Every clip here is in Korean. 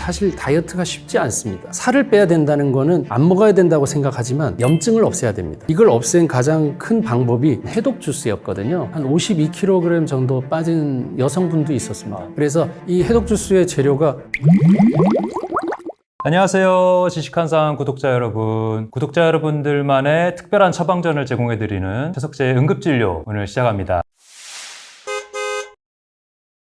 사실 다이어트가 쉽지 않습니다. 살을 빼야 된다는 거는 안 먹어야 된다고 생각하지만 염증을 없애야 됩니다. 이걸 없앤 가장 큰 방법이 해독 주스였거든요. 한 52kg 정도 빠진 여성분도 있었습니다. 그래서 이 해독 주스의 재료가 안녕하세요. 지식한상 구독자 여러분. 구독자 여러분들만의 특별한 처방전을 제공해드리는 최석재의 응급진료 오늘 시작합니다.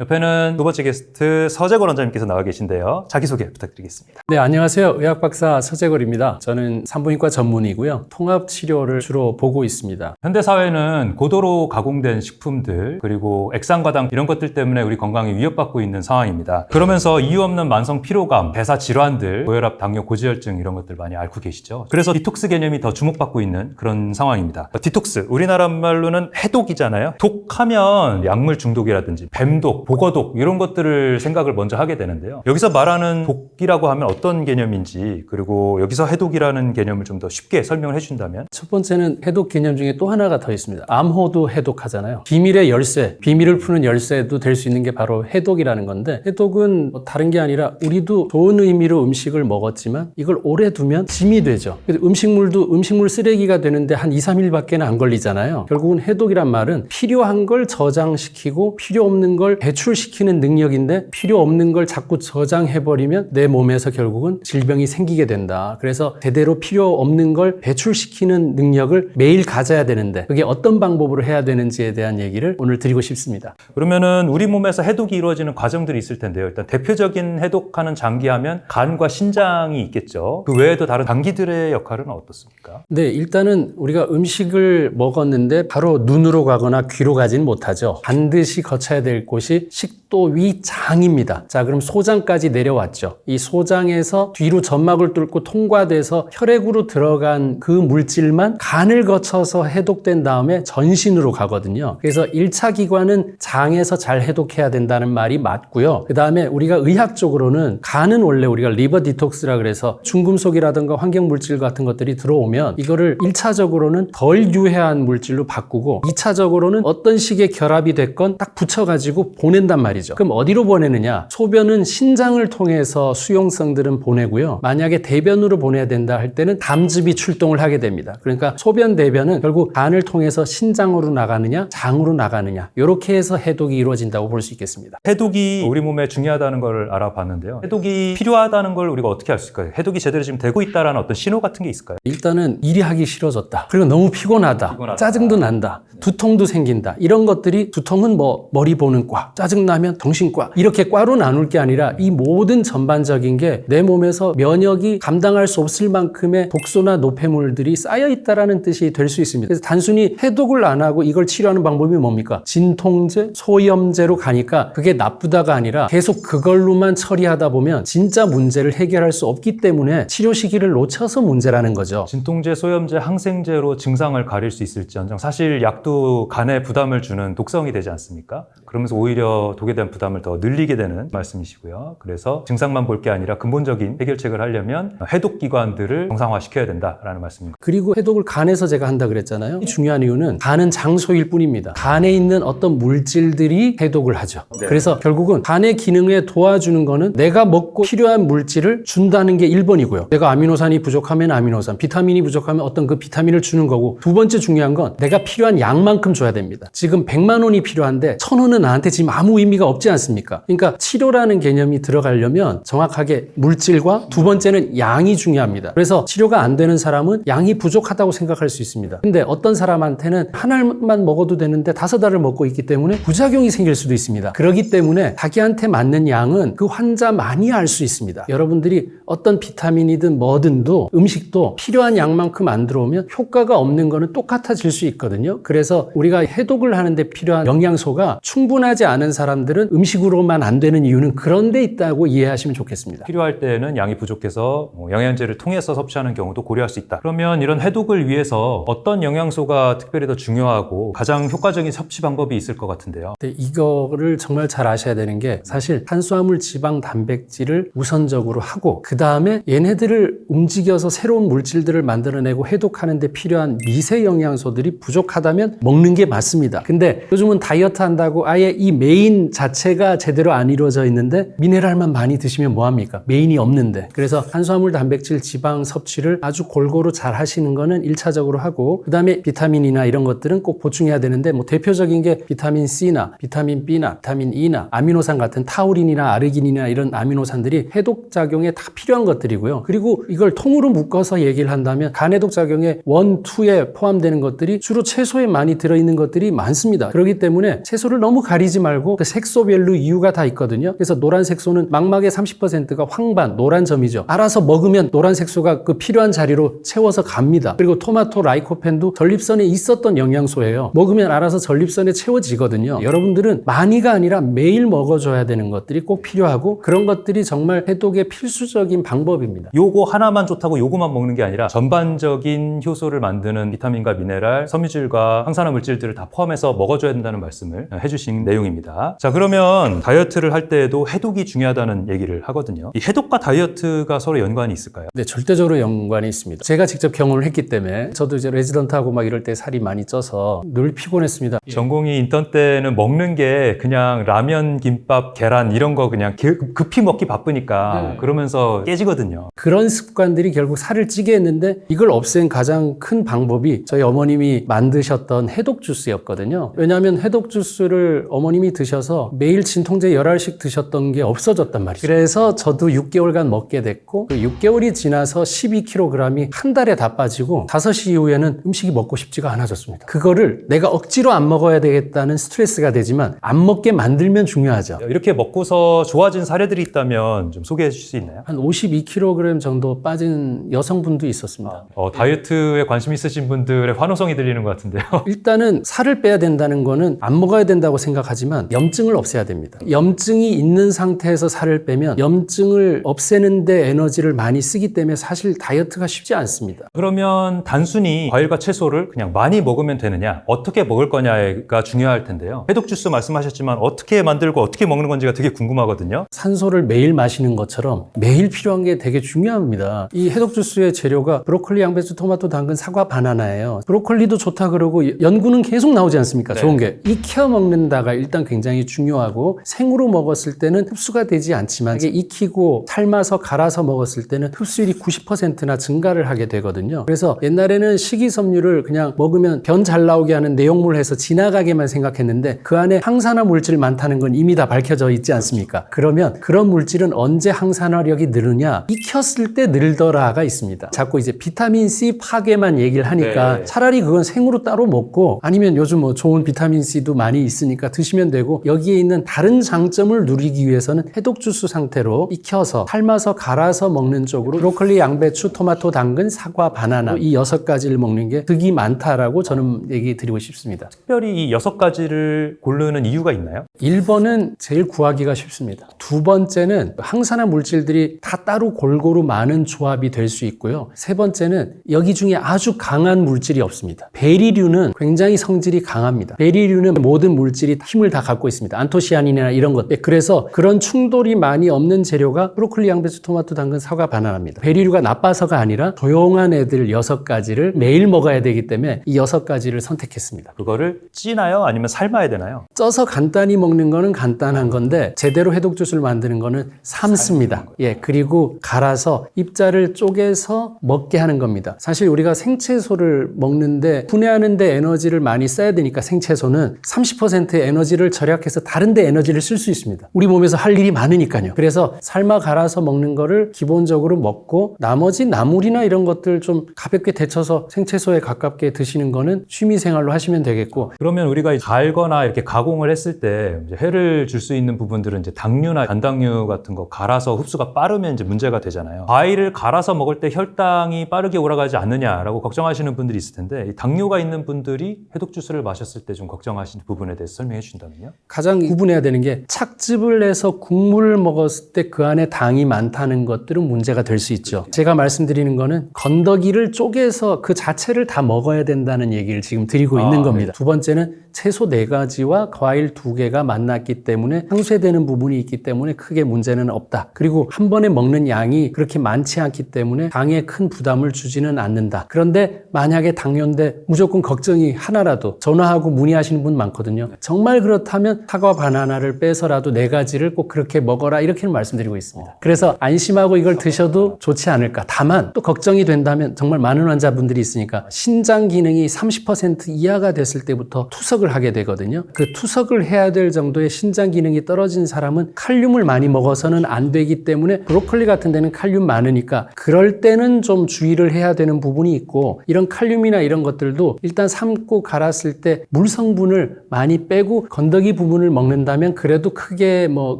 옆에는 두 번째 게스트 서재걸 원장님께서 나와 계신데요. 자기소개 부탁드리겠습니다. 네, 안녕하세요. 의학박사 서재걸입니다. 저는 산부인과 전문의고요. 통합치료를 주로 보고 있습니다. 현대사회는 고도로 가공된 식품들 그리고 액상과당 이런 것들 때문에 우리 건강이 위협받고 있는 상황입니다. 그러면서 이유 없는 만성 피로감, 대사 질환들, 고혈압, 당뇨, 고지혈증 이런 것들 많이 앓고 계시죠. 그래서 디톡스 개념이 더 주목받고 있는 그런 상황입니다. 디톡스, 우리나라 말로는 해독이잖아요. 독하면 약물 중독이라든지 뱀독, 복어독 이런 것들을 생각을 먼저 하게 되는데요. 여기서 말하는 독이라고 하면 어떤 개념인지, 그리고 여기서 해독이라는 개념을 좀 더 쉽게 설명을 해준다면? 첫 번째는 해독 개념 중에 또 하나가 더 있습니다. 암호도 해독하잖아요. 비밀의 열쇠, 비밀을 푸는 열쇠도 될 수 있는 게 바로 해독이라는 건데, 해독은 다른 게 아니라 우리도 좋은 의미로 음식을 먹었지만 이걸 오래 두면 짐이 되죠. 그래서 음식물도 음식물 쓰레기가 되는데 한 2, 3일밖에 안 걸리잖아요. 결국은 해독이란 말은 필요한 걸 저장시키고 필요 없는 걸 배출시키는 능력인데, 필요 없는 걸 자꾸 저장해버리면 내 몸에서 결국은 질병이 생기게 된다. 그래서 제대로 필요 없는 걸 배출시키는 능력을 매일 가져야 되는데, 그게 어떤 방법으로 해야 되는지에 대한 얘기를 오늘 드리고 싶습니다. 그러면은 우리 몸에서 해독이 이루어지는 과정들이 있을 텐데요. 일단 대표적인 해독하는 장기 하면 간과 신장이 있겠죠. 그 외에도 다른 장기들의 역할은 어떻습니까? 네, 일단은 우리가 음식을 먹었는데 바로 눈으로 가거나 귀로 가진 못하죠. 반드시 거쳐야 될 곳이 식도 위 장입니다. 자, 그럼 소장까지 내려왔죠. 이 소장에서 뒤로 점막을 뚫고 통과돼서 혈액으로 들어간 그 물질만 간을 거쳐서 해독된 다음에 전신으로 가거든요. 그래서 1차 기관은 장에서 잘 해독해야 된다는 말이 맞고요. 그 다음에 우리가 의학적으로는 간은 원래 우리가 리버 디톡스라 그래서 중금속이라든가 환경물질 같은 것들이 들어오면 이거를 1차적으로는 덜 유해한 물질로 바꾸고 2차적으로는 어떤 식의 결합이 됐건 딱 붙여가지고 보낸단 말이죠. 그럼 어디로 보내느냐? 소변은 신장을 통해서 수용성들은 보내고요. 만약에 대변으로 보내야 된다 할 때는 담즙이 출동을 하게 됩니다. 그러니까 소변 대변은 결국 간을 통해서 신장으로 나가느냐 장으로 나가느냐, 이렇게 해서 해독이 이루어진다고 볼 수 있겠습니다. 해독이 우리 몸에 중요하다는 걸 알아봤는데요. 해독이 필요하다는 걸 우리가 어떻게 알 수 있을까요? 해독이 제대로 지금 되고 있다는 어떤 신호 같은 게 있을까요? 일단은 일이 하기 싫어졌다. 그리고 너무 피곤하다. 짜증도 난다. 두통도 생긴다. 이런 것들이, 두통은 뭐 머리 보는 과, 짜증나면 정신과, 이렇게 과로 나눌 게 아니라 이 모든 전반적인 게 내 몸에서 면역이 감당할 수 없을 만큼의 독소나 노폐물들이 쌓여 있다라는 뜻이 될 수 있습니다. 그래서 단순히 해독을 안 하고 이걸 치료하는 방법이 뭡니까? 진통제, 소염제로 가니까 그게 나쁘다가 아니라 계속 그걸로만 처리하다 보면 진짜 문제를 해결할 수 없기 때문에 치료 시기를 놓쳐서 문제라는 거죠. 진통제, 소염제, 항생제로 증상을 가릴 수 있을지언정 사실 약도 간에 부담을 주는 독성이 되지 않습니까? 그러면서 오히려 독에 대한 부담을 더 늘리게 되는 말씀이시고요. 그래서 증상만 볼 게 아니라 근본적인 해결책을 하려면 해독기관들을 정상화시켜야 된다라는 말씀입니다. 그리고 해독을 간에서 제가 한다 그랬잖아요. 중요한 이유는 간은 장소일 뿐입니다. 간에 있는 어떤 물질들이 해독을 하죠. 네. 그래서 결국은 간의 기능에 도와주는 거는 내가 먹고 필요한 물질을 준다는 게 1번이고요. 내가 아미노산이 부족하면 아미노산, 비타민이 부족하면 어떤 그 비타민을 주는 거고, 두 번째 중요한 건 내가 필요한 양만큼 줘야 됩니다. 지금 100만 원이 필요한데 1000원은 나한테 지금 아무 의미가 없지 않습니까? 그러니까 치료라는 개념이 들어가려면 정확하게 물질과, 두 번째는 양이 중요합니다. 그래서 치료가 안 되는 사람은 양이 부족하다고 생각할 수 있습니다. 근데 어떤 사람한테는 한 알만 먹어도 되는데 5알을 먹고 있기 때문에 부작용이 생길 수도 있습니다. 그렇기 때문에 자기한테 맞는 양은 그 환자만이 알 수 있습니다. 여러분들이 어떤 비타민이든 뭐든도 음식도 필요한 양만큼 안 들어오면 효과가 없는 거는 똑같아질 수 있거든요. 그래서 우리가 해독을 하는데 필요한 영양소가 충분하지 않은 사람들은 음식으로만 안 되는 이유는 그런 데 있다고 이해하시면 좋겠습니다. 필요할 때는 양이 부족해서 영양제를 통해서 섭취하는 경우도 고려할 수 있다. 그러면 이런 해독을 위해서 어떤 영양소가 특별히 더 중요하고 가장 효과적인 섭취 방법이 있을 것 같은데요. 근데 이거를 정말 잘 아셔야 되는 게, 사실 탄수화물, 지방, 단백질을 우선적으로 하고 그 다음에 얘네들을 움직여서 새로운 물질들을 만들어내고 해독하는 데 필요한 미세 영양소들이 부족하다면 먹는 게 맞습니다. 근데 요즘은 다이어트 한다고 아예 이 메인 메인 자체가 제대로 안 이루어져 있는데 미네랄만 많이 드시면 뭐합니까? 메인이 없는데. 그래서 탄수화물, 단백질, 지방 섭취를 아주 골고루 잘 하시는 거는 1차적으로 하고, 그 다음에 비타민이나 이런 것들은 꼭 보충해야 되는데, 뭐 대표적인 게 비타민 C나 비타민 B나 비타민 E나 아미노산 같은 타우린이나 아르기닌이나 이런 아미노산들이 해독 작용에 다 필요한 것들이고요. 그리고 이걸 통으로 묶어서 얘기를 한다면 간해독 작용에 1, 2에 포함되는 것들이 주로 채소에 많이 들어있는 것들이 많습니다. 그렇기 때문에 채소를 너무 가리지 말고 그 색소별로 이유가 다 있거든요. 그래서 노란 색소는 망막의 30%가 황반, 노란 점이죠. 알아서 먹으면 노란 색소가 그 필요한 자리로 채워서 갑니다. 그리고 토마토, 라이코펜도 전립선에 있었던 영양소예요. 먹으면 알아서 전립선에 채워지거든요. 여러분들은 많이가 아니라 매일 먹어줘야 되는 것들이 꼭 필요하고, 그런 것들이 정말 해독의 필수적인 방법입니다. 요거 하나만 좋다고 요거만 먹는 게 아니라 전반적인 효소를 만드는 비타민과 미네랄, 섬유질과 항산화 물질들을 다 포함해서 먹어줘야 된다는 말씀을 해주신 내용입니다. 자, 그러면 다이어트를 할 때에도 해독이 중요하다는 얘기를 하거든요. 이 해독과 다이어트가 서로 연관이 있을까요? 네, 절대적으로 연관이 있습니다. 제가 직접 경험을 했기 때문에, 저도 이제 레지던트하고 막 이럴 때 살이 많이 쪄서 늘 피곤했습니다. 전공이 인턴 때는 먹는 게 그냥 라면, 김밥, 계란 이런 거 그냥 급히 먹기 바쁘니까 그러면서 깨지거든요. 그런 습관들이 결국 살을 찌게 했는데, 이걸 없앤 가장 큰 방법이 저희 어머님이 만드셨던 해독 주스였거든요. 왜냐하면 해독 주스를 어머님이 드셔서 매일 진통제 10알씩 드셨던 게 없어졌단 말이죠. 그래서 저도 6개월간 먹게 됐고, 그 6개월이 지나서 12kg이 한 달에 다 빠지고 5시 이후에는 음식이 먹고 싶지가 않아졌습니다. 그거를 내가 억지로 안 먹어야 되겠다는 스트레스가 되지만 안 먹게 만들면 중요하죠. 이렇게 먹고서 좋아진 사례들이 있다면 좀 소개해 주실 수 있나요? 한 52kg 정도 빠진 여성분도 있었습니다. 다이어트에 관심 있으신 분들의 환호성이 들리는 것 같은데요. 일단은 살을 빼야 된다는 거는 안 먹어야 된다고 생각하지만 염증을 없애야 됩니다. 염증이 있는 상태에서 살을 빼면 염증을 없애는데 에너지를 많이 쓰기 때문에 사실 다이어트가 쉽지 않습니다. 그러면 단순히 과일과 채소를 그냥 많이 먹으면 되느냐, 어떻게 먹을 거냐가 중요할 텐데요. 해독 주스 말씀하셨지만 어떻게 만들고 어떻게 먹는 건지가 되게 궁금하거든요. 산소를 매일 마시는 것처럼 매일 필요한 게 되게 중요합니다. 이 해독 주스의 재료가 브로콜리, 양배추, 토마토, 당근, 사과, 바나나예요. 브로콜리도 좋다 그러고 연구는 계속 나오지 않습니까? 네. 좋은 게. 익혀 먹는다가 일단 굉장히 중요하고, 생으로 먹었을 때는 흡수가 되지 않지만 이게 익히고 삶아서 갈아서 먹었을 때는 흡수율이 90%나 증가를 하게 되거든요. 그래서 옛날에는 식이섬유를 그냥 먹으면 변 잘 나오게 하는 내용물 해서 지나가게만 생각했는데, 그 안에 항산화 물질 많다는 건 이미 다 밝혀져 있지 않습니까? 그러면 그런 물질은 언제 항산화력이 느느냐? 익혔을 때 늘더라가 있습니다. 자꾸 이제 비타민 C 파괴만 얘기를 하니까 차라리 그건 생으로 따로 먹고, 아니면 요즘 뭐 좋은 비타민 C도 많이 있으니까 드시면 되고, 여기에 있는 다른 장점을 누리기 위해서는 해독 주스 상태로 익혀서 삶아서 갈아서 먹는 쪽으로 브로콜리, 양배추, 토마토, 당근, 사과, 바나나 이 6가지를 먹는 게 득이 많다라고 저는 얘기 드리고 싶습니다. 특별히 이 6가지를 고르는 이유가 있나요? 1번은 제일 구하기가 쉽습니다. 2번째는 항산화 물질들이 다 따로 골고루 많은 조합이 될 수 있고요. 3번째는 여기 중에 아주 강한 물질이 없습니다. 베리류는 굉장히 성질이 강합니다. 베리류는 모든 물질이 힘을 다 갖고 있습니다. 안토시아닌이나 이런 것. 그래서 그런 충돌이 많이 없는 재료가 브로콜리, 양배추, 토마토, 당근, 사과, 바나나입니다. 베리류가 나빠서가 아니라 조용한 애들 6가지를 매일 먹어야 되기 때문에 이 6가지를 선택했습니다. 그거를 찌나요? 아니면 삶아야 되나요? 쪄서 간단히 먹는 거는 간단한 건데, 제대로 해독 주스를 만드는 거는 삶습니다. 예, 그리고 갈아서 입자를 쪼개서 먹게 하는 겁니다. 사실 우리가 생채소를 먹는데 분해하는데 에너지를 많이 써야 되니까 생채소는 30%의 에너지를 절약해서 다른 데 에너지를 쓸 수 있습니다. 우리 몸에서 할 일이 많으니까요. 그래서 삶아 갈아서 먹는 거를 기본적으로 먹고, 나머지 나물이나 이런 것들 좀 가볍게 데쳐서 생채소에 가깝게 드시는 거는 취미생활로 하시면 되겠고. 그러면 우리가 갈거나 이렇게 가공을 했을 때 이제 해를 줄 수 있는 부분들은 이제 당류나 단당류 같은 거 갈아서 흡수가 빠르면 이제 문제가 되잖아요. 과일을 갈아서 먹을 때 혈당이 빠르게 올라가지 않느냐라고 걱정하시는 분들이 있을 텐데, 이 당류가 있는 분들이 해독 주스를 마셨을 때 좀 걱정하시는 부분에 대해서 설명해 주신다면요? 가장 구분해야 되는 게, 착즙을 내서 국물을 먹었을 때 그 안에 당이 많다는 것들은 문제가 될 수 있죠. 제가 말씀드리는 거는 건더기를 쪼개서 그 자체를 다 먹어야 된다는 얘기를 지금 드리고 있는 겁니다. 2번째는 채소 4가지와 과일 2개가 만났기 때문에 상쇄되는 부분이 있기 때문에 크게 문제는 없다. 그리고 한 번에 먹는 양이 그렇게 많지 않기 때문에 당에 큰 부담을 주지는 않는다. 그런데 만약에 당뇨인데 무조건 걱정이 하나라도 전화하고 문의하시는 분 많거든요. 정말 그렇다면 사과 바나나를 빼서라도 4가지를 꼭 그렇게 먹어라 이렇게는 말씀드리고 있습니다. 그래서 안심하고 이걸 드셔도 좋지 않을까. 다만 또 걱정이 된다면 정말 많은 환자분들이 있으니까 신장 기능이 30% 이하가 됐을 때부터 투석을 하게 되거든요. 그 투석을 해야 될 정도의 신장 기능이 떨어진 사람은 칼륨을 많이 먹어서는 안 되기 때문에 브로콜리 같은 데는 칼륨 많으니까 그럴 때는 좀 주의를 해야 되는 부분이 있고 이런 칼륨이나 이런 것들도 일단 삶고 갈았을 때 물 성분을 많이 빼고 건더기 부분을 먹는다면 그래도 크게 뭐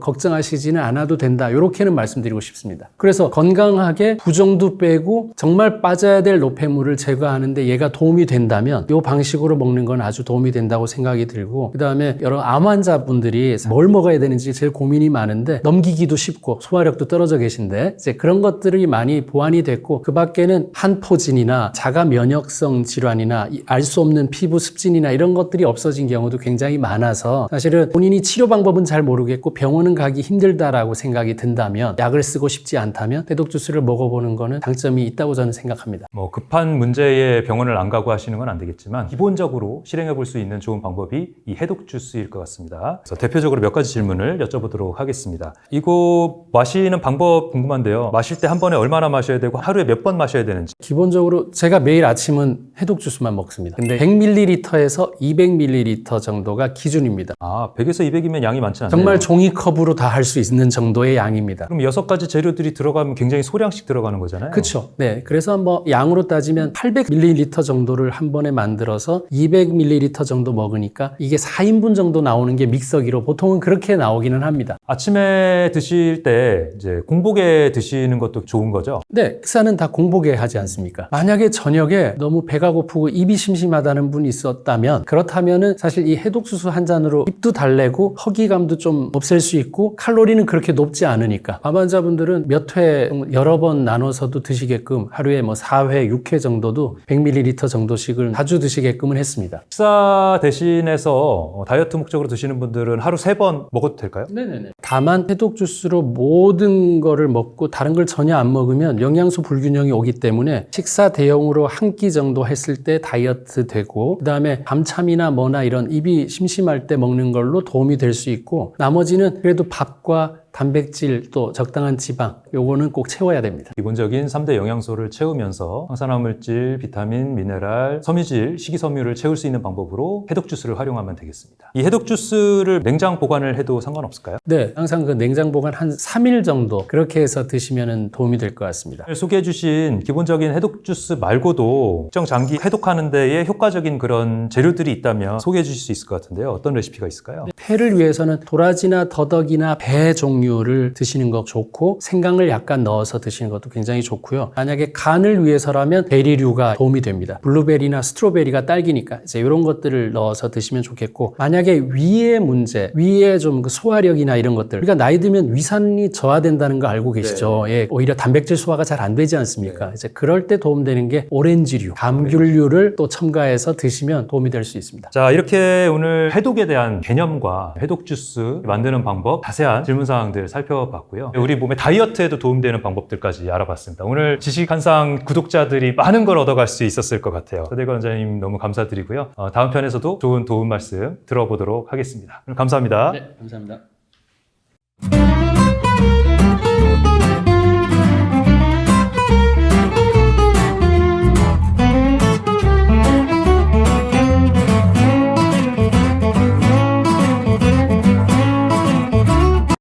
걱정하시지는 않아도 된다. 이렇게는 말씀드리고 싶습니다. 그래서 건강하게 부종도 빼고 정말 빠져야 될 노폐물을 제거하는데 얘가 도움이 된다면 이 방식으로 먹는 건 아주 도움이 된다고 생각이 들고 그다음에 여러 암 환자분들이 뭘 먹어야 되는지 제일 고민이 많은데 넘기기도 쉽고 소화력도 떨어져 계신데 이제 그런 것들이 많이 보완이 됐고 그 밖에는 한포진이나 자가 면역성 질환이나 알 수 없는 피부 습진이나 이런 것들이 없어진 경우도 굉장히 많아서 사실은 본인이 치료 방법은 잘 모르겠고 병원은 가기 힘들다라고 생각이 든다면 약을 쓰고 싶지 않다면 해독 주스를 먹어보는 거는 장점이 있다고 저는 생각합니다. 뭐 급한 문제에 병원을 안 가고 하시는 건 안 되겠지만 기본적으로 실행해 볼 수 있는 좋은 방법이 이 해독 주스일 것 같습니다. 그래서 대표적으로 몇 가지 질문을 여쭤보도록 하겠습니다. 이거 마시는 방법 궁금한데요. 마실 때 한 번에 얼마나 마셔야 되고 하루에 몇 번 마셔야 되는지. 기본적으로 제가 매일 아침은 해독 주스만 먹습니다. 근데 100ml에서 200ml 정도가 기준입니다. 아, 100에서 200이면 양이 많지 않네요. 정말 종이컵으로 다 할 수 있는 정도의 양입니다. 그럼 6가지 재료들이 들어가면 굉장히 소량씩 들어가는 거잖아요. 그렇죠. 네. 그래서 뭐 양으로 따지면 800ml 정도를 한 번에 만들어서 200ml 정도 먹으니까 이게 4인분 정도 나오는 게 믹서기로 보통은 그렇게 나오기는 합니다. 아침에 드실 때 이제 공복에 드시는 것도 좋은 거죠? 네. 식사는 다 공복에 하지 않습니까? 만약에 저녁에 너무 배가 고프고 입이 심심하다는 분이 있었다면 그렇다면은 사실 이 해독수수 한 잔으로 입도 달래고 허기감도 좀 없앨 수 있고 칼로리는 그렇게 높지 않으니까 암 환자분들은 몇 회 여러 번 나눠서도 드시게끔 하루에 뭐 4회, 6회 정도도 100ml 정도씩을 자주 드시게끔은 했습니다. 식사 대신해서 다이어트 목적으로 드시는 분들은 하루 3번 먹어도 될까요? 네네네. 다만 해독 주스로 모든 거를 먹고 다른 걸 전혀 안 먹으면 영양소 불균형이 오기 때문에 식사 대용으로 한 끼 정도 했을 때 다이어트 되고 그다음에 밤참이나 뭐나 이런 입이 심심할 때 먹는 걸로 도움이 될 수 있고 나머지는 그래도 밥과 단백질 또 적당한 지방 요거는 꼭 채워야 됩니다. 기본적인 3대 영양소를 채우면서 항산화물질, 비타민, 미네랄, 섬유질, 식이섬유를 채울 수 있는 방법으로 해독 주스를 활용하면 되겠습니다. 이 해독 주스를 냉장 보관을 해도 상관없을까요? 네, 항상 그 냉장 보관 한 3일 정도 그렇게 해서 드시면 도움이 될 것 같습니다. 소개해 주신 기본적인 해독 주스 말고도 특정 장기 해독하는 데에 효과적인 그런 재료들이 있다면 소개해 주실 수 있을 것 같은데요. 어떤 레시피가 있을까요? 폐를 위해서는 도라지나 더덕이나 배 종류를 드시는 거 좋고 생강을 약간 넣어서 드시는 것도 굉장히 좋고요. 만약에 간을 위해서라면 베리류가 도움이 됩니다. 블루베리나 스트로베리가 딸기니까 이제 이런 것들을 넣어서 드시면 좋겠고 만약에 위의 문제, 위에 좀 그 소화력이나 이런 것들 우리가 나이 들면 위산이 저하된다는 거 알고 계시죠? 네. 예, 오히려 단백질 소화가 잘 안 되지 않습니까? 네. 이제 그럴 때 도움되는 게 오렌지류, 감귤류를 또 첨가해서 드시면 도움이 될 수 있습니다. 자, 이렇게 오늘 해독에 대한 개념과 해독 주스 만드는 방법 자세한 질문사항들 살펴봤고요. 우리 몸의 다이어트에도 도움되는 방법들까지 알아봤습니다. 오늘 지식한상 구독자들이 많은 걸 얻어갈 수 있었을 것 같아요. 서대건 원장님 너무 감사드리고요. 다음 편에서도 좋은 도움 말씀 들어보도록 하겠습니다. 감사합니다. 네, 감사합니다.